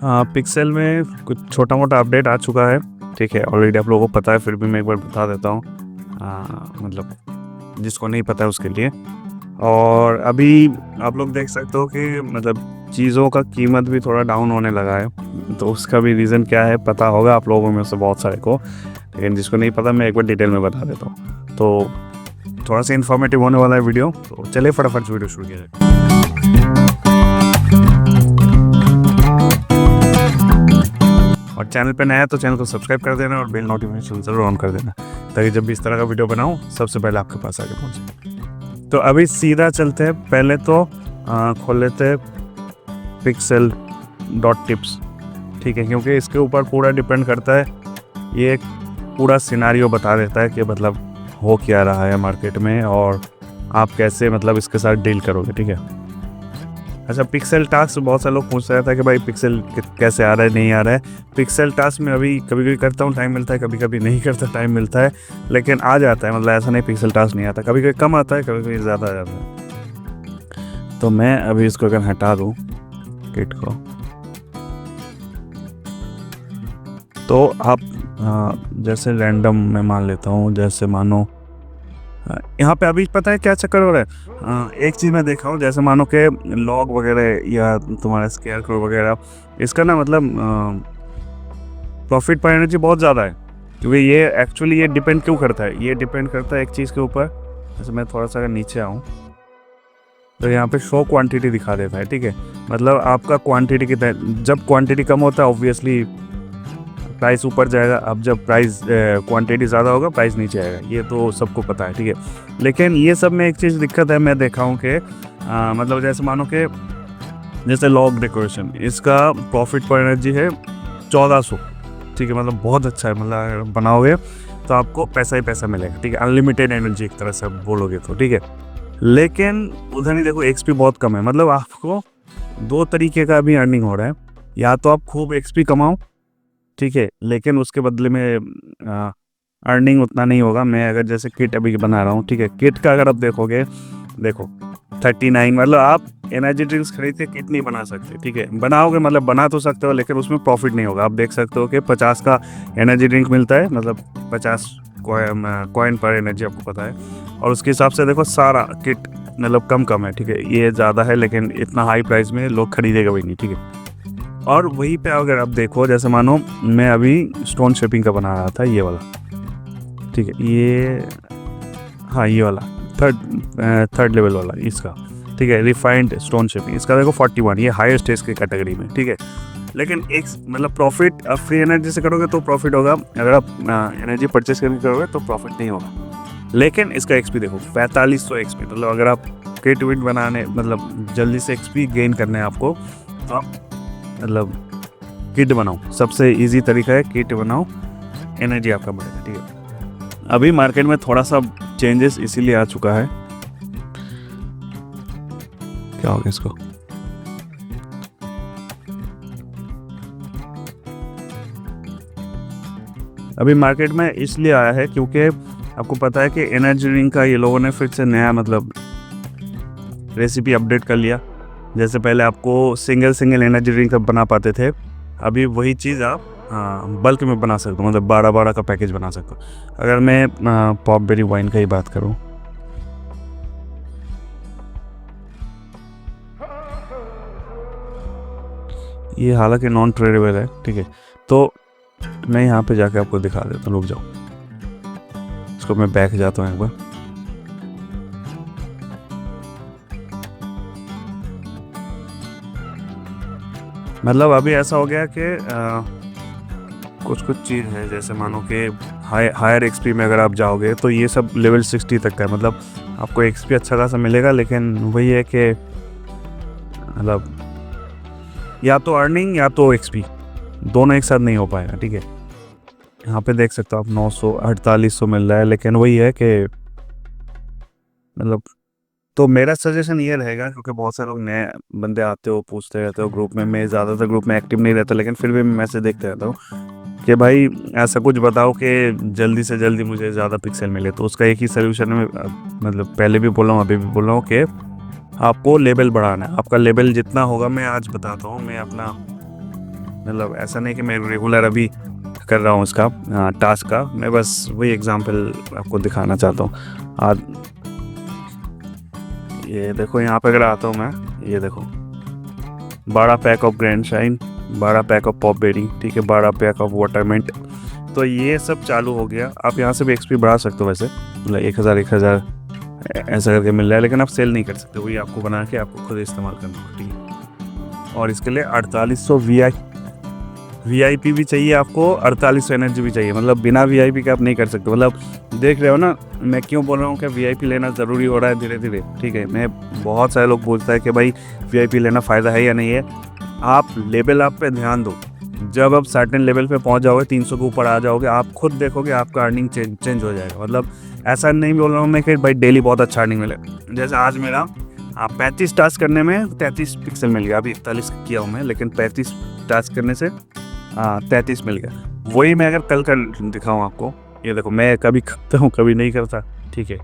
Pixel में कुछ छोटा मोटा अपडेट आ चुका है। ठीक है, ऑलरेडी आप लोगों को पता है, फिर भी मैं एक बार बता देता हूँ। मतलब जिसको नहीं पता है उसके लिए। और अभी आप लोग देख सकते हो कि मतलब चीज़ों का कीमत भी थोड़ा डाउन होने लगा है। तो उसका भी रीज़न क्या है पता होगा आप लोगों में से बहुत सारे को, लेकिन जिसको नहीं पता मैं एक बार डिटेल में बता देता हूँ। तो थोड़ा सा इन्फॉर्मेटिव होने वाला है वीडियो, तो चलिए फटाफट से वीडियो शुरू किया जाए। और चैनल पे नया है तो चैनल को सब्सक्राइब कर देना और बेल नोटिफिकेशन ज़रूर ऑन कर देना, ताकि जब भी इस तरह का वीडियो बनाऊँ सबसे पहले आपके पास आके पहुँचे। तो अभी सीधा चलते हैं, पहले तो खोल लेते हैं pixel.tips। ठीक है, क्योंकि इसके ऊपर पूरा डिपेंड करता है, ये एक पूरा सिनारियो बता देता है कि मतलब हो क्या रहा है मार्केट में और आप कैसे मतलब इसके साथ डील करोगे। ठीक है, अच्छा, पिक्सेल टास्क बहुत सारे लोग पूछ रहे थे कि भाई पिक्सेल कैसे आ रहा है, नहीं आ रहा है। पिक्सेल टास्क में अभी कभी कभी करता हूँ, टाइम मिलता है, कभी कभी नहीं करता, टाइम मिलता है, लेकिन आ जाता है। मतलब ऐसा नहीं पिक्सेल टास्क नहीं आता, कभी कभी कम आता है, कभी कभी ज़्यादा आ जाता है। तो मैं अभी इसको अगर हटा दूँ किट को, तो आप जैसे रैंडम मैं मान लेता हूँ, जैसे मानो यहाँ पे अभी पता है क्या चक्कर हो रहा है। एक चीज़ मैं देखा हूँ, जैसे मानो कि लॉग वगैरह या तुम्हारा स्केयर क्रो वगैरह, इसका ना मतलब प्रॉफिट पर एनर्जी बहुत ज़्यादा है। क्योंकि ये एक्चुअली ये डिपेंड क्यों करता है, ये डिपेंड करता है एक चीज़ के ऊपर। जैसे मैं थोड़ा सा अगर नीचे आऊँ तो यहाँ पे शो क्वांटिटी दिखा देता है। ठीक है, मतलब आपका क्वांटिटी कितना, जब क्वांटिटी कम होता है ऑब्वियसली प्राइस ऊपर जाएगा। अब जब प्राइस क्वांटिटी ज़्यादा होगा प्राइस नीचे आएगा, ये तो सबको पता है। ठीक है, लेकिन ये सब में एक चीज़ दिक्कत है, मैं देखा हूँ कि मतलब जैसे मानो कि जैसे लॉग डेकोरेशन, इसका प्रॉफिट पर एनर्जी है 1400। ठीक है, मतलब बहुत अच्छा है, मतलब अगर बनाओगे तो आपको पैसा ही पैसा मिलेगा। ठीक है, अनलिमिटेड एनर्जी एक तरह से बोलोगे तो। ठीक है, लेकिन उधर ही देखो एक्सपी बहुत कम है। मतलब आपको दो तरीके का भी अर्निंग हो रहा है, या तो आप खूब एक्सपी कमाओ, ठीक है, लेकिन उसके बदले में अर्निंग उतना नहीं होगा। मैं अगर जैसे किट अभी बना रहा हूँ, ठीक है, किट का अगर आप देखोगे, देखो 39, मतलब आप एनर्जी ड्रिंक्स खरीद के किट नहीं बना सकते। ठीक है, बनाओगे मतलब बना तो सकते हो, लेकिन उसमें प्रॉफिट नहीं होगा। आप देख सकते हो कि 50 का एनर्जी ड्रिंक मिलता है, मतलब 50 कॉइन पर एनर्जी, आपको पता है। और उसके हिसाब से देखो सारा किट मतलब कम है। ठीक है, ये ज़्यादा है, लेकिन इतना हाई प्राइस में लोग खरीदेगा भी नहीं। ठीक है, और वहीं पे अगर आप देखो, जैसे मानो मैं अभी स्टोन शेपिंग का बना रहा था, ये वाला। ठीक है, ये हाँ ये वाला थर्ड लेवल वाला इसका। ठीक है, रिफाइंड स्टोन शेपिंग, इसका देखो 41, ये हाईएस्ट है इसके कैटेगरी में। ठीक है, लेकिन एक मतलब प्रॉफिट फ्री एनर्जी से करोगे तो प्रॉफिट होगा, अगर आप एनर्जी परचेस करके करोगे तो प्रॉफिट नहीं होगा। लेकिन इसका एक्सपी देखो 4500 एक्सपी, मतलब अगर आप किट विट बनाने मतलब जल्दी से एक्सपी गेन करने हैं आपको, तो आप मतलब किट बनाओ। सबसे इजी तरीका है किट बनाओ, एनर्जी आपका बढ़ेगा। ठीक है, अभी मार्केट में थोड़ा सा चेंजेस इसीलिए आ चुका है, क्या हो गया इसको, अभी मार्केट में इसलिए आया है क्योंकि आपको पता है कि एनर्जी ड्रिंक का ये लोगों ने फिर से नया मतलब रेसिपी अपडेट कर लिया। जैसे पहले आपको सिंगल एनर्जी ड्रिंक बना पाते थे, अभी वही चीज़ आप बल्क में बना सकते हो, मतलब 12 का पैकेज बना सकते हो। अगर मैं पॉप बेरी वाइन का ही बात करूं, ये हालांकि नॉन ट्रेडेबल है। ठीक है, तो मैं यहाँ पे जाके आपको दिखा देता हूँ, रुक जाओ, इसको मैं बैक जाता हूँ एक बार। मतलब अभी ऐसा हो गया कि कुछ चीज़ है, जैसे मानो कि हायर एक्सपी में अगर आप जाओगे तो ये सब लेवल 60 तक का है। मतलब आपको एक्सपी अच्छा खासा मिलेगा, लेकिन वही है कि मतलब या तो अर्निंग या तो एक्सपी, दोनों एक साथ नहीं हो पाएगा। ठीक है, यहाँ पे देख सकते हो आप 900 4800 मिल रहा है, लेकिन वही है कि मतलब, तो मेरा सजेशन ये रहेगा, क्योंकि बहुत सारे लोग नए बंदे आते हो पूछते रहते हो ग्रुप में, मैं ज़्यादातर ग्रुप में एक्टिव नहीं रहता, लेकिन फिर भी मैं मैसेज देखते रहता हूँ कि भाई ऐसा कुछ बताओ कि जल्दी से जल्दी मुझे ज़्यादा पिक्सल मिले। तो उसका एक ही सोल्यूशन है, मतलब पहले भी बोला हूँ अभी भी बोल रहा हूँ कि आपको लेवल बढ़ाना है। आपका लेवल जितना होगा, मैं आज बताता हूँ, मैं अपना मतलब ऐसा नहीं कि मैं रेगुलर अभी कर रहा हूँ इसका टास्क का, मैं बस वही एग्जांपल आपको दिखाना चाहता हूँ। आज ये देखो यहाँ पे अगर आता हूँ मैं, ये देखो 12 pack of grand shine, 12 pack of pop berry, ठीक है, 12 पैक ऑफ वाटरमेंट। तो ये सब चालू हो गया। आप यहाँ से भी एक्सपी बढ़ा सकते हो वैसे, मतलब 1000 ऐसा करके मिल रहा है, लेकिन आप सेल नहीं कर सकते, वही आपको बना के आपको खुद इस्तेमाल करना है, ठीक है। और इसके लिए 4800 VIP भी चाहिए आपको, 4800 एनर्जी भी चाहिए। मतलब बिना VIP के आप नहीं कर सकते। मतलब देख रहे हो ना मैं क्यों बोल रहा हूँ कि VIP लेना ज़रूरी हो रहा है धीरे धीरे, ठीक है। मैं बहुत सारे लोग बोलता है कि भाई VIP लेना फ़ायदा है या नहीं है। आप लेवल अप पे ध्यान दो। जब आप सर्टेन लेवल पे पहुंच जाओगे, 300 के ऊपर आ जाओगे, आप खुद देखोगे आपका अर्निंग चेंज हो जाएगा। मतलब ऐसा नहीं बोल रहा हूँ मैं कि भाई डेली बहुत अच्छा अर्निंग मिले। जैसे आज मेरा 35 टास्क करने में 33 पिक्सल मिल गया। अभी 41 किया हूँ मैं, लेकिन 35 टास्क करने से 33 मिल गया। वही मैं अगर कल कर दिखाऊँ आपको, ये देखो मैं कभी करता हूँ कभी नहीं करता, ठीक है।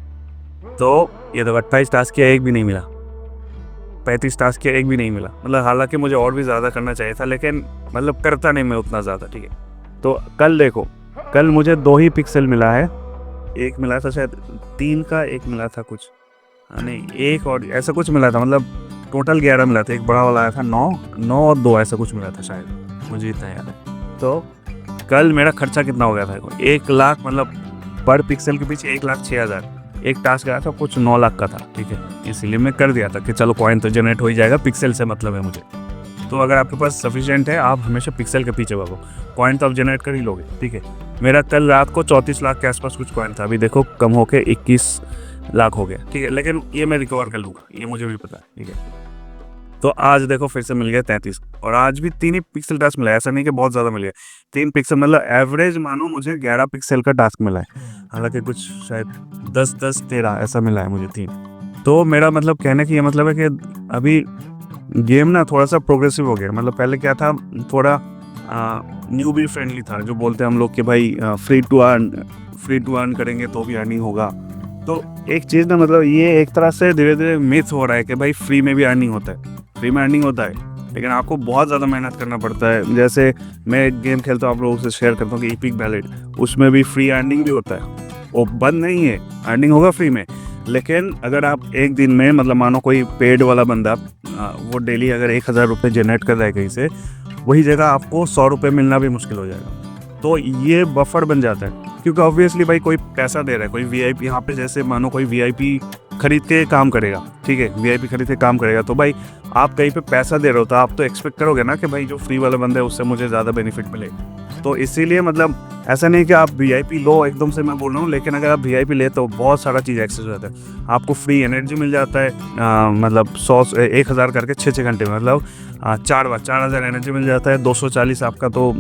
तो ये देखो 28 टास्क किया, एक भी नहीं मिला। 35 टास्क किया, एक भी नहीं मिला। मतलब हालांकि मुझे और भी ज़्यादा करना चाहिए था, लेकिन मतलब करता नहीं मैं उतना ज़्यादा, ठीक है। तो कल देखो, कल मुझे 2 ही पिक्सल मिला है। एक मिला था शायद 3 का, एक मिला था कुछ, नहीं एक और ऐसा कुछ मिला था। मतलब टोटल 11 मिला था। एक बड़ा वाला आया था 9 और 2 ऐसा कुछ मिला था शायद, मुझे इतना याद है। तो कल मेरा खर्चा कितना हो गया था, 1 लाख, मतलब पर पिक्सल के पीछे 1,06,000। एक टास्क आया था कुछ 9 लाख का था, ठीक है। इसीलिए मैं कर दिया था कि चलो कॉइन तो जनरेट हो ही जाएगा, पिक्सल से मतलब है मुझे। तो अगर आपके पास सफिशिएंट है, आप हमेशा पिक्सल के पीछे भागो, कॉइन तो आप जनरेट कर ही लोगे, ठीक है। मेरा कल रात को 34 लाख के आसपास कुछ कॉइन था। अभी देखो कम होके 21 लाख हो गया, ठीक है। लेकिन ये मैं रिकवर कर लूँगा, ये मुझे भी पता है, ठीक है। तो आज देखो फिर से मिल गया 33, और आज भी 3 ही पिक्सल टास्क मिला है। ऐसा नहीं कि बहुत ज़्यादा मिल गया, 3 पिक्सल, मतलब एवरेज मानो मुझे 11 पिक्सल का टास्क मिला है। हालांकि कुछ शायद 10, 13 ऐसा मिला है मुझे 3। तो मेरा मतलब कहने की ये मतलब है कि अभी गेम ना थोड़ा सा प्रोग्रेसिव हो गया। मतलब पहले क्या था, थोड़ा न्यूबी फ्रेंडली था, जो बोलते हैं हम लोग कि भाई फ्री टू अर्न करेंगे तो भी अर्निंग होगा। तो एक चीज़ ना, मतलब ये एक तरह से धीरे धीरे मिथ हो रहा है कि भाई फ्री में भी अर्निंग होता है। फ्री में अर्निंग होता है, लेकिन आपको बहुत ज़्यादा मेहनत करना पड़ता है। जैसे मैं एक गेम खेलता हूँ, आप लोगों से शेयर करता हूँ कि इपिक वैलेट, उसमें भी फ्री अर्निंग भी होता है। वो बंद नहीं है, अर्निंग होगा फ्री में। लेकिन अगर आप एक दिन में, मतलब मानो कोई पेड वाला बंदा वो डेली अगर 1000 रुपये जनरेट कर रहा है कहीं से, वही जगह आपको 100 रुपये मिलना भी मुश्किल हो जाएगा। तो ये बफर बन जाता है, क्योंकि ऑब्वियसली भाई कोई पैसा दे रहा है, कोई VIP यहाँ पे, जैसे मानो कोई VIP खरीद के काम करेगा, ठीक है, VIP खरीद के काम करेगा, तो भाई आप कहीं पे पैसा दे रहे हो तो आप तो एक्सपेक्ट करोगे ना कि भाई जो फ्री वाला बंदा है उससे मुझे ज़्यादा बेनिफिट मिले। तो इसीलिए मतलब ऐसा नहीं कि आप VIP लो एकदम से, मैं बोल रहा हूँ, लेकिन अगर आप VIP ले तो बहुत सारा चीज़ एक्सेस हो जाता है। आपको फ्री एनर्जी मिल जाता है, मतलब 1000 करके 6 घंटे में, मतलब 4000 एनर्जी मिल जाता है। 240 आपका तो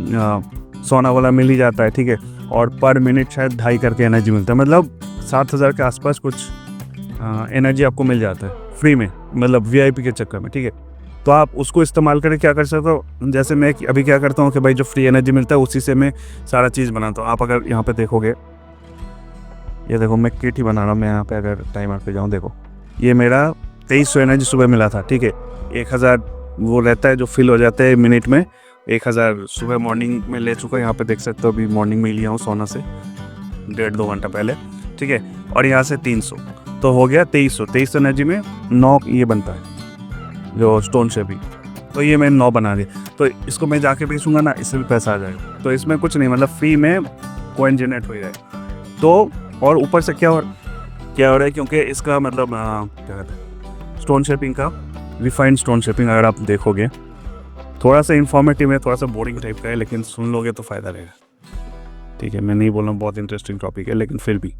सोना वाला मिल ही जाता है, ठीक है। और पर मिनट शायद 2.5 करके एनर्जी मिलता है, मतलब 7000 के आसपास कुछ एनर्जी आपको मिल जाता है फ्री में, मतलब VIP के चक्कर में, ठीक है। तो आप उसको इस्तेमाल करके क्या कर सकते हो, जैसे मैं अभी क्या करता हूँ कि भाई जो फ्री एनर्जी मिलता है उसी से मैं सारा चीज़ बनाता हूँ। आप अगर यहाँ पे देखोगे, ये देखो मैं किट ही बना रहा हूँ। मैं यहाँ पे अगर टाइमर पे जाऊँ, देखो ये मेरा 2300 एनर्जी सुबह मिला था, ठीक है। 1000 वो रहता है जो फिल हो जाता है मिनट में। 1000 सुबह मॉर्निंग में ले चुका, यहाँ पे देख सकते हो, अभी मॉर्निंग में लिया हूँ सोना से 1.5-2 घंटा पहले, ठीक है। और यहाँ से 300, तो हो गया 2300 एनर्जी में 9 ये बनता है जो स्टोन शेपिंग। तो ये मैं 9 बना दिया, तो इसको मैं जाके बेचूंगा ना, इससे भी पैसा आ जाएगा। तो इसमें कुछ नहीं, मतलब फ्री में कॉइन जनरेट हो जाएगा। तो और ऊपर से क्या हो रहा है, क्योंकि इसका मतलब क्या कहते हैं, स्टोन शेपिंग का, रिफाइंड स्टोन शेपिंग, अगर आप देखोगे थोड़ा सा इन्फॉर्मेटिव है, थोड़ा सा बोरिंग टाइप का है, लेकिन सुन लोगे तो फ़ायदा रहेगा, ठीक है। मैं नहीं बोल रहा हूँ बहुत इंटरेस्टिंग टॉपिक है, लेकिन फिर भी,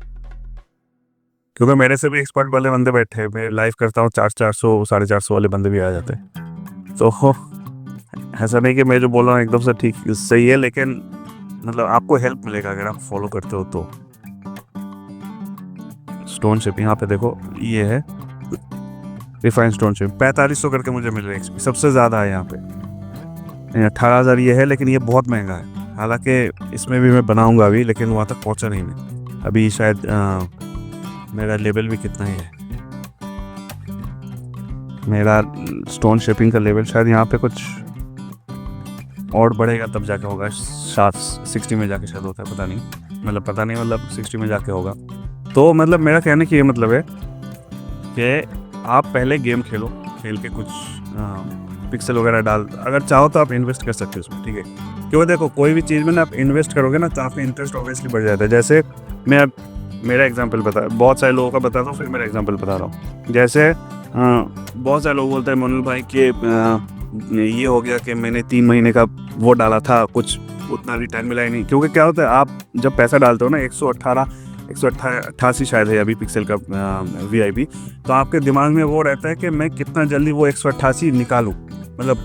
क्योंकि मेरे से भी एक्सपर्ट वाले बंदे बैठे हैं, मैं लाइव करता हूँ, 400 450 वाले बंदे भी आ जाते हैं। तो ऐसा नहीं कि मैं जो बोल रहा हूँ एकदम से ठीक सही है, लेकिन मतलब आपको हेल्प मिलेगा अगर आप फॉलो करते हो तो। स्टोन शेप यहाँ पे देखो, ये है रिफाइंड स्टोन शेप, 4500 करके मुझे मिल रहा है XP, सबसे ज़्यादा है यहाँ पे। 18,000 ये है, लेकिन ये बहुत महंगा है। हालांकि इसमें भी मैं बनाऊंगा अभी, लेकिन वहाँ तक पहुँचा नहीं मैं अभी। शायद मेरा लेवल भी कितना ही है, मेरा स्टोन शेपिंग का लेवल शायद यहाँ पे कुछ और बढ़ेगा तब जाके होगा, 60 में जाके शायद होता है, पता नहीं, मतलब 60 में जाके होगा। तो मतलब मेरा कहने की ये मतलब है कि आप पहले गेम खेलो, खेल के कुछ पिक्सल वगैरह डाल, अगर चाहो तो आप इन्वेस्ट कर सकते हो उसमें, ठीक है। क्योंकि देखो कोई भी चीज़ में ना आप इन्वेस्ट करोगे ना तो आपका इंटरेस्ट ऑब्वियसली बढ़ जाता है। जैसे मैं अब मेरा एग्जांपल बहुत सारे लोगों का बताता हूँ, फिर मेरा एग्जांपल बता रहा हूँ। जैसे बहुत सारे लोग बोलते हैं मनोज भाई कि ये हो गया कि मैंने 3 महीने का वो डाला था, कुछ उतना रिटर्न मिला ही नहीं। क्योंकि क्या होता है, आप जब पैसा डालते हो ना 188 शायद है अभी पिक्सल का VIP, तो आपके दिमाग में वो रहता है कि मैं कितना जल्दी वो 188 निकालूं। मतलब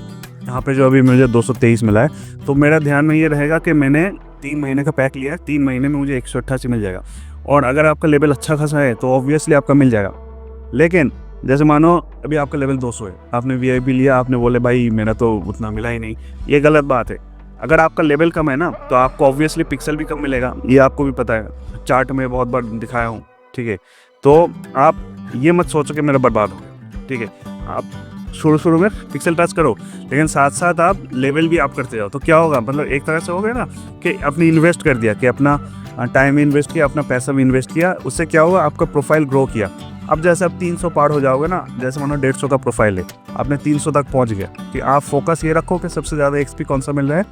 यहाँ पे जो अभी मुझे 223 मिला है, तो मेरा ध्यान में ये रहेगा कि मैंने 3 महीने का पैक लिया है, 3 महीने में मुझे 188 मिल जाएगा। और अगर आपका लेवल अच्छा खासा है तो ऑब्वियसली आपका मिल जाएगा। लेकिन जैसे मानो अभी आपका लेवल 200 है, आपने VIP लिया, आपने बोले भाई मेरा तो उतना मिला ही नहीं, ये गलत बात है। अगर आपका लेवल कम है ना तो आपको ऑब्वियसली पिक्सल भी कम मिलेगा, ये आपको भी पता है, चार्ट में बहुत बार दिखाया हूँ, ठीक है। तो आप ये मत सोचो कि मेरा बर्बाद हो गया, ठीक है। आप शुरू में पिक्सल टच करो, लेकिन साथ साथ आप लेवल भी आप करते जाओ। तो क्या होगा, मतलब एक तरह से हो गया ना कि अपनी इन्वेस्ट कर दिया, कि अपना टाइम इन्वेस्ट किया, अपना पैसा भी इन्वेस्ट किया, उससे क्या हुआ, आपका प्रोफाइल ग्रो किया। अब जैसे आप 300 पार हो जाओगे ना, जैसे मानो 150 का प्रोफाइल है, आपने 300 तक पहुंच गया, कि आप फोकस ये रखो कि सबसे ज़्यादा XP कौन सा मिल रहा है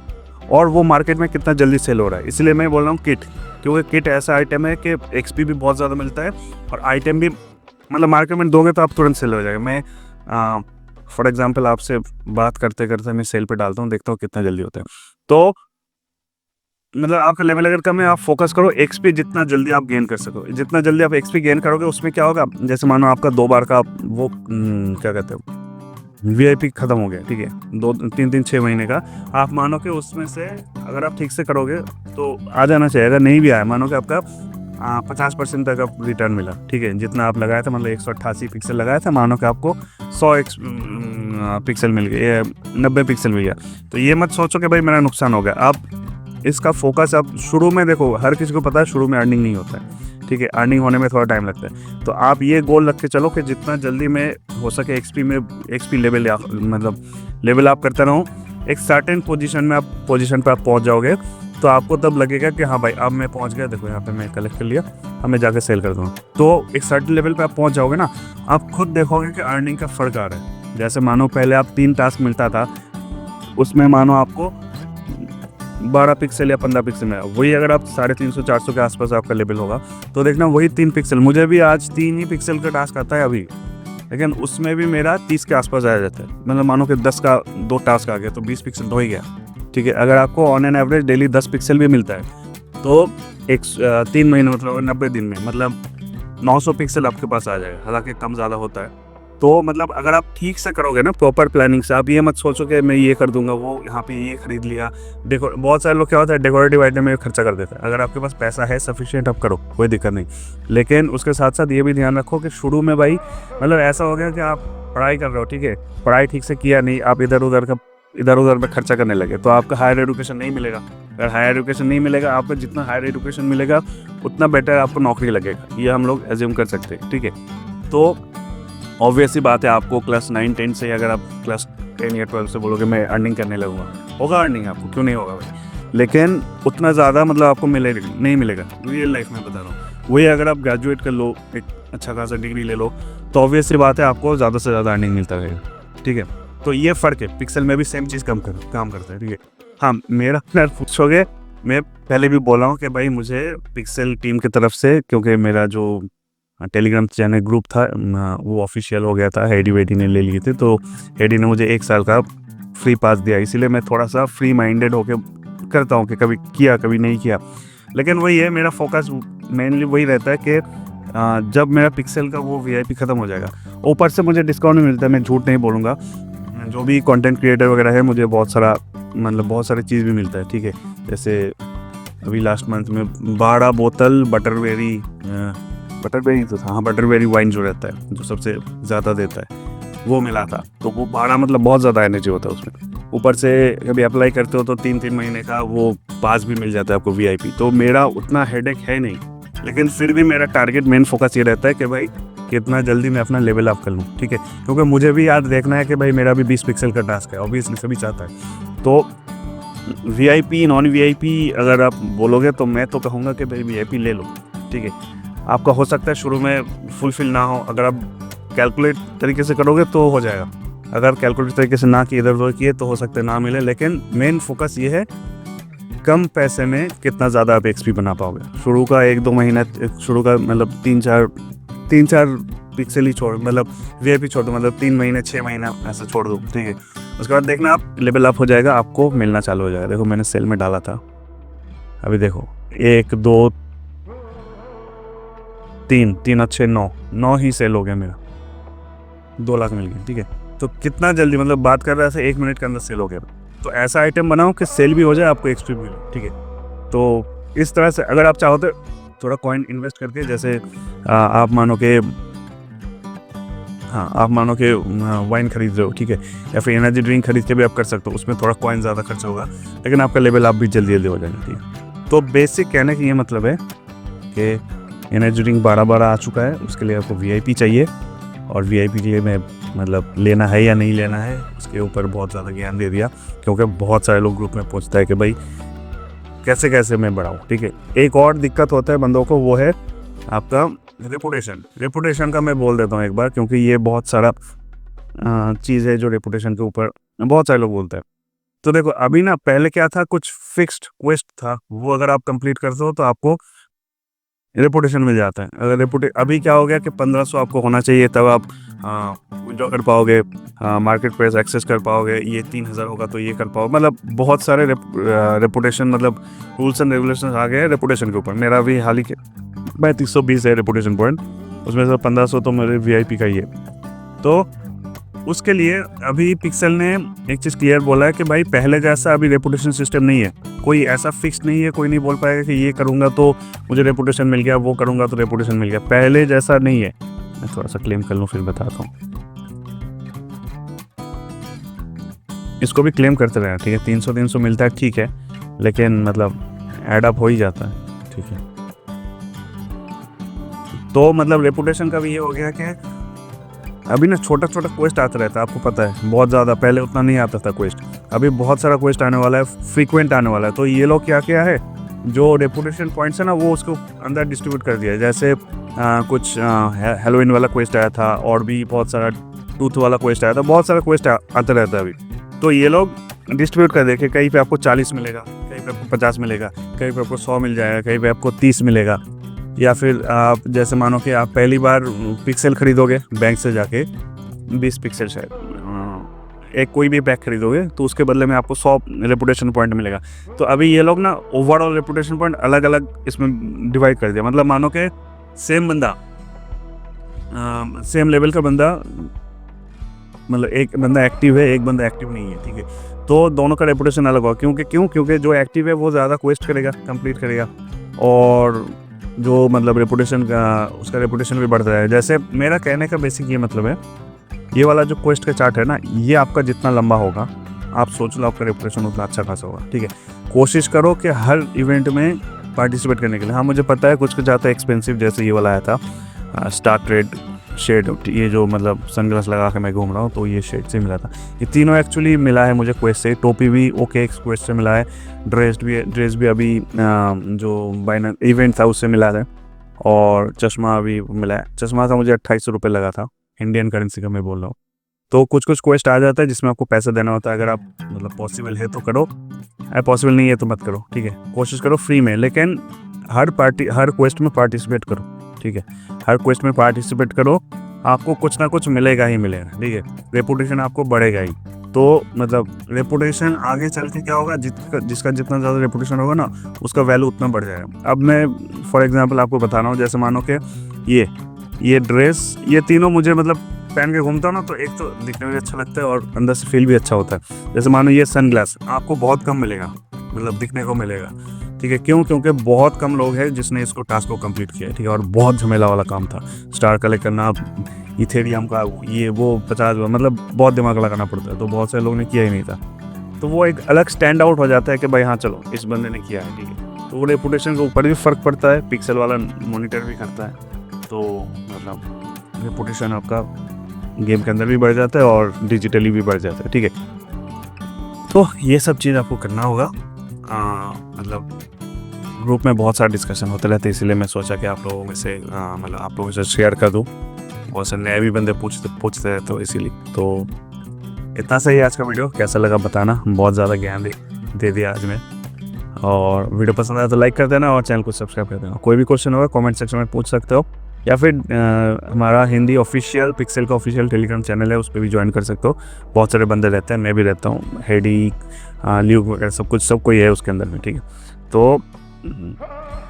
और वो मार्केट में कितना जल्दी सेल हो रहा है। इसलिए मैं बोल रहा हूँ किट, क्योंकि किट ऐसा आइटम है कि XP भी बहुत ज़्यादा मिलता है और आइटम भी मतलब मार्केट में दोगे तो आप तुरंत सेल हो जाएगा। मैं फॉर एग्जांपल आपसे बात करते करते मैं सेल पे डालता हूँ, देखता हूँ कितना जल्दी होता है। तो मतलब आपका लेवल अगर कम है, आप फोकस करो XP जितना जल्दी आप गेन कर सको। जितना जल्दी आप XP गेन करोगे उसमें क्या होगा, जैसे मानो आपका 2 बार का वो क्या कहते हो VIP खत्म हो गया, ठीक है, 2-3 6 महीने का, आप मानो कि उसमें से अगर आप ठीक से करोगे तो आ जाना चाहिए। अगर नहीं भी आया, मानो कि आपका 50% तक आप रिटर्न मिला, ठीक है, जितना आप लगाया था, मतलब 188 पिक्सल लगाया था, मानो कि आपको 100 पिक्सल मिल गया, 90 पिक्सल मिल गया। तो ये मत सोचो कि भाई मेरा नुकसान हो गया। आप इसका फोकस आप शुरू में देखो, हर किसी को पता है शुरू में अर्निंग नहीं होता है, ठीक है, अर्निंग होने में थोड़ा टाइम लगता है। तो आप ये गोल रख के चलो कि जितना जल्दी मैं हो सके XP लेवल मतलब लेवल आप करते रहो। एक सर्टेन पोजीशन पे आप पहुंच जाओगे तो आपको तब लगेगा कि हाँ भाई अब मैं पहुंच गया, देखो यहाँ पे मैं कलेक्ट कर लिया, अब मैं जाके सेल कर दूँगा। तो एक सर्टेन लेवल पे आप पहुंच जाओगे ना, आप खुद देखोगे कि अर्निंग का फ़र्क आ रहा है। जैसे मानो पहले आप 3 टास्क मिलता था, उसमें मानो आपको 12 पिक्सल या 15 पिक्सल में, वही अगर आप 350-400 के आसपास आपका लेवल होगा तो देखना वही 3 पिक्सल, मुझे भी आज 3 ही पिक्सल का टास्क आता है अभी, लेकिन उसमें भी मेरा 30 के आसपास आ जाता है। मतलब मानो कि 10 का 2 टास्क आ गया तो 20 पिक्सल तो ही गया, ठीक है। अगर आपको on an average daily 10 pixel भी मिलता है तो 3 महीने मतलब 90 दिन में मतलब 900 पिक्सल आपके पास आ जाएगा, हालांकि कम ज़्यादा होता है। तो मतलब अगर आप ठीक से करोगे ना, प्रॉपर प्लानिंग से, आप ये मत सोचो कि मैं ये कर दूंगा, वो यहाँ पे ये खरीद लिया। देखो बहुत सारे लोग क्या होता है डेकोरेटिव आइटम में खर्चा कर देता है। अगर आपके पास पैसा है सफिशिएंट, आप करो, कोई दिक्कत नहीं। लेकिन उसके साथ साथ ये भी ध्यान रखो कि शुरू में भाई मतलब ऐसा हो गया कि आप पढ़ाई कर रहे हो, ठीक है, पढ़ाई ठीक से किया नहीं, आप इधर उधर में खर्चा करने लगे तो आपका हायर एजुकेशन नहीं मिलेगा। अगर हायर एजुकेशन नहीं मिलेगा, आपको जितना हायर एजुकेशन मिलेगा उतना बेटर आपको नौकरी लगेगा, ये हम लोग एज्यूम कर सकते हैं, ठीक है। तो ऑब्वियस सी बात है, आपको क्लास 9 10 से अगर आप क्लास 10 या 12 से बोलोगे मैं अर्निंग करने लगूंगा, होगा अर्निंग आपको, क्यों नहीं होगा भाई, लेकिन उतना ज़्यादा मतलब आपको नहीं मिलेगा रियल लाइफ में, बता रहा हूँ। वही अगर आप ग्रेजुएट कर लो, एक अच्छा खासा डिग्री ले लो, तो ऑब्वियस सी बात है आपको ज़्यादा से ज़्यादा अर्निंग मिलता रहेगा, ठीक है। तो ये फ़र्क है, पिक्सल में भी सेम चीज़ काम करता है, ठीक है। हाँ, मेरा पूछोगे, मैं पहले भी बोला हूँ कि भाई मुझे पिक्सल टीम की तरफ से, क्योंकि मेरा जो टेलीग्राम चैनल ग्रुप था वो ऑफिशियल हो गया था, हेडी ने ले लिए थे, तो हेडी ने मुझे 1 साल का फ्री पास दिया, इसीलिए मैं थोड़ा सा फ्री माइंडेड होके करता हूँ कि कभी किया कभी नहीं किया। लेकिन वही है, मेरा फोकस मेनली वही रहता है कि जब मेरा पिक्सल का वो VIP ख़त्म हो जाएगा, ऊपर से मुझे डिस्काउंट भी मिलता है, मैं झूठ नहीं बोलूँगा, जो भी कंटेंट क्रिएटर वगैरह है मुझे बहुत सारी चीज़ भी मिलता है, ठीक है। जैसे अभी लास्ट मंथ में 12 बोतल बटरबेरी तो था, हाँ, बटरबेरी वाइन जो रहता है, जो सबसे ज़्यादा देता है, वो मिला था। तो वो 12 मतलब बहुत ज़्यादा एनर्जी होता है उसमें। ऊपर से कभी अप्लाई करते हो तो 3-3 महीने का वो पास भी मिल जाता है आपको VIP। तो मेरा उतना हेडेक है नहीं, लेकिन फिर भी मेरा टारगेट मेन फोकस ये रहता है कि भाई कितना जल्दी मैं अपना लेवल अप कर लूँ, ठीक है। क्योंकि मुझे भी याद देखना है कि भाई मेरा भी 20 पिक्सल का टास्क है, ऑब्वियसली सभी चाहता है। तो VIP नॉन VIP अगर आप बोलोगे तो मैं तो कहूँगा कि भाई VIP ले लो, ठीक है। आपका हो सकता है शुरू में फुलफिल ना हो, अगर आप कैलकुलेट तरीके से करोगे तो हो जाएगा। अगर कैलकुलेट तरीके से ना किए, इधर उधर किए तो हो सकता है ना मिले, लेकिन मेन फोकस ये है कम पैसे में कितना ज़्यादा आप XP बना पाओगे। शुरू का 1-2 महीना, शुरू का मतलब 3-4 पिक्सल ही छोड़, मतलब VIP छोड़ दो, मतलब 3 महीने 6 महीना ऐसा छोड़ दो, ठीक है। उसके बाद देखना आप लेवल अप हो जाएगा, आपको मिलना चालू हो जाएगा। देखो मैंने सेल में डाला था, अभी देखो 1 2 3 अच्छे 9 ही सेल हो गया मेरा, 2 लाख मिल गए, ठीक है। तो कितना जल्दी, मतलब बात कर रहे थे 1 मिनट के अंदर सेल हो गया। तो ऐसा आइटम बनाओ कि सेल भी हो जाए, आपको XP भी मिले, ठीक है। तो इस तरह से अगर आप चाहो तो थोड़ा कॉइन इन्वेस्ट करके, जैसे आप मानो कि आप मानो कि वाइन खरीद रहे हो, ठीक है, या फिर एनर्जी ड्रिंक खरीद के भी आप कर सकते हो, उसमें थोड़ा कॉइन ज़्यादा खर्च होगा, लेकिन आपका लेवल आप भी जल्दी जल्दी हो जाएगा, ठीक है। तो बेसिक कहने का ये मतलब है कि एनर्जी ड्रिंक 12 आ चुका है, उसके लिए आपको VIP चाहिए, और VIP के लिए मैं मतलब लेना है या नहीं लेना है उसके ऊपर बहुत ज़्यादा ज्ञान दे दिया, क्योंकि बहुत सारे लोग ग्रुप में पूछता है कि भाई कैसे कैसे मैं बढ़ाऊँ, ठीक है। एक और दिक्कत होता है बंदों को, वो है आपका रेपुटेशन का मैं बोल देता हूँ एक बार, क्योंकि ये बहुत सारा चीज़ है जो रेपुटेशन के ऊपर बहुत सारे लोग बोलते हैं। तो देखो अभी ना, पहले क्या था, कुछ फिक्स्ड क्वेस्ट था, वो अगर आप कंप्लीट करते हो तो आपको रेपुटेशन मिल जाता है। अगर अभी क्या हो गया कि 1500 आपको होना चाहिए, तब आप विड्रॉ कर पाओगे, मार्केट प्लेस एक्सेस कर पाओगे, ये 3000 होगा तो ये कर पाओगे, मतलब बहुत सारे रेपुटेशन, मतलब रूल्स एंड रेगुलेशन आ गए रेपुटेशन के ऊपर। मेरा भी हाल ही के 3520 है रेपुटेशन पॉइंट, उसमें से 1500 तो मेरे VIP का ही है। तो उसके लिए अभी पिक्सल ने एक चीज़ क्लियर बोला है कि भाई पहले जैसा अभी रेपुटेशन सिस्टम नहीं है, कोई ऐसा फिक्स नहीं है, कोई नहीं बोल पाएगा कि ये करूँगा तो मुझे रेपुटेशन मिल गया, वो करूँगा तो रेपुटेशन मिल गया, पहले जैसा नहीं है। मैं थोड़ा सा क्लेम कर लूँ फिर बताता हूँ। इसको भी क्लेम करते रहना, ठीक है। 300 मिलता है, ठीक है, लेकिन मतलब एडअप हो ही जाता है, ठीक है। तो मतलब रेपुटेशन का भी ये हो गया कि अभी ना छोटा छोटा क्वेस्ट आता रहता है, आपको पता है, बहुत ज़्यादा, पहले उतना नहीं आता था क्वेस्ट, अभी बहुत सारा क्वेस्ट आने वाला है, फ्रीक्वेंट आने वाला है। तो ये लोग क्या किया है, जो रेपुटेशन पॉइंट्स है ना, वो उसको अंदर डिस्ट्रीब्यूट कर दिया है। जैसे कुछ हेलोइन वाला क्वेस्ट आया था, और भी बहुत सारा टूथ वाला क्वेस्ट आया था, बहुत सारा क्वेस्ट आता रहता है अभी। तो ये लोग डिस्ट्रीब्यूट कर देखे, कहीं पे आपको 40 मिलेगा, कहीं पे आपको 50 मिलेगा, कहीं पे आपको 100 मिल जाएगा, कहीं पे आपको 30 मिलेगा। या फिर आप जैसे मानो कि आप पहली बार पिक्सल खरीदोगे बैंक से जाके, 20 पिक्सल शायद, एक कोई भी पैक खरीदोगे तो उसके बदले में आपको 100 रेपुटेशन पॉइंट मिलेगा। तो अभी ये लोग ना ओवरऑल रेपुटेशन पॉइंट अलग अलग इसमें डिवाइड कर दिया। मतलब मानो कि सेम बंदा, सेम लेवल का बंदा, मतलब एक बंदा एक्टिव है, एक बंदा एक्टिव नहीं है, ठीक है, तो दोनों का रेपुटेशन अलग होगा। क्योंकि जो एक्टिव है वो ज़्यादा क्वेस्ट करेगा, कंप्लीट करेगा, और जो मतलब रेपुटेशन का, उसका रेपुटेशन भी बढ़ता है। जैसे मेरा कहने का बेसिक ये मतलब है, ये वाला जो क्वेस्ट का चार्ट है ना, ये आपका जितना लंबा होगा, आप सोच लो आपका रेपुटेशन उतना अच्छा खासा होगा, ठीक है। कोशिश करो कि हर इवेंट में पार्टिसिपेट करने के लिए। हाँ मुझे पता है कुछ ज़्यादा एक्सपेंसिव, जैसे ये वाला आया था स्टार ट्रेड शेड, ये जो मतलब सनग्लास लगा के मैं घूम रहा हूँ, तो ये शेड से मिला था। ये तीनों एक्चुअली मिला है मुझे क्वेस्ट से। टोपी भी ओके क्वेस्ट से मिला है, ड्रेस भी अभी जो बाइनर इवेंट था उससे मिला है, और चश्मा भी मिला है। चश्मा था मुझे 2800 रुपये लगा था, इंडियन करेंसी का मैं बोल रहा हूँ। तो कुछ क्वेस्ट आ जाता है जिसमें आपको पैसा देना होता है। अगर आप मतलब पॉसिबल है तो करो, पॉसिबल नहीं है तो मत करो, ठीक है। कोशिश करो फ्री में, लेकिन हर क्वेस्ट में पार्टिसिपेट करो, ठीक है। हर क्वेस्ट में पार्टिसिपेट करो, आपको कुछ ना कुछ मिलेगा ही मिलेगा, ठीक है। रेपुटेशन आपको बढ़ेगा ही। तो मतलब रेपुटेशन आगे चल के क्या होगा, जिसका जितना ज़्यादा रेपुटेशन होगा ना, उसका वैल्यू उतना बढ़ जाएगा। अब मैं फॉर एग्जांपल आपको बता रहा हूँ, जैसे मानो कि ये ड्रेस, ये तीनों मुझे मतलब पहन के घूमता हूँ ना, तो एक तो दिखने में भी अच्छा लगता है और अंदर से फील भी अच्छा होता है। जैसे मानो ये सनग्लास आपको बहुत कम मिलेगा, मतलब दिखने को मिलेगा, ठीक है। क्योंकि बहुत कम लोग हैं जिसने इसको टास्क को कंप्लीट किया है, ठीक है। और बहुत झमेला वाला काम था, स्टार कलेक्ट करना, इथेरियम का ये वो 50, मतलब बहुत दिमाग लगाना पड़ता है, तो बहुत सारे लोगों ने किया ही नहीं था। तो वो एक अलग स्टैंड आउट हो जाता है कि भाई हाँ चलो इस बंदे ने किया है, ठीक है। तो वो रेपुटेशन के ऊपर भी फ़र्क पड़ता है, पिक्सल वाला मॉनिटर भी करता है, तो मतलब रेपुटेशन आपका गेम के अंदर भी बढ़ जाता है और डिजिटली भी बढ़ जाता है, ठीक है। तो ये सब चीज़ आपको करना होगा। मतलब ग्रुप में बहुत सारा डिस्कशन होते रहते हैं, इसीलिए मैं सोचा कि आप लोगों में से मतलब आप लोगों से शेयर कर दूँ। बहुत से नए भी बंदे पूछते रहते तो इसीलिए। तो इतना सही है आज का वीडियो, कैसा लगा बताना। बहुत ज़्यादा ज्ञान दे दिया आज मैं। और वीडियो पसंद आया तो लाइक कर देना और चैनल को सब्सक्राइब कर देना। कोई भी क्वेश्चन होगा कमेंट सेक्शन में पूछ सकते हो, या फिर हमारा हिंदी ऑफिशियल पिक्सेल का ऑफिशियल टेलीग्राम चैनल है, उस पर भी ज्वाइन कर सकते हो। बहुत सारे बंदे रहते हैं, मैं भी रहता हूँ, हेडी ल्यूक वगैरह सब कोई है उसके अंदर में, ठीक है। तो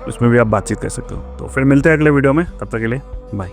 उसमें भी आप बातचीत कर सकते हो। तो फिर मिलते हैं अगले वीडियो में, तब तक के लिए बाय।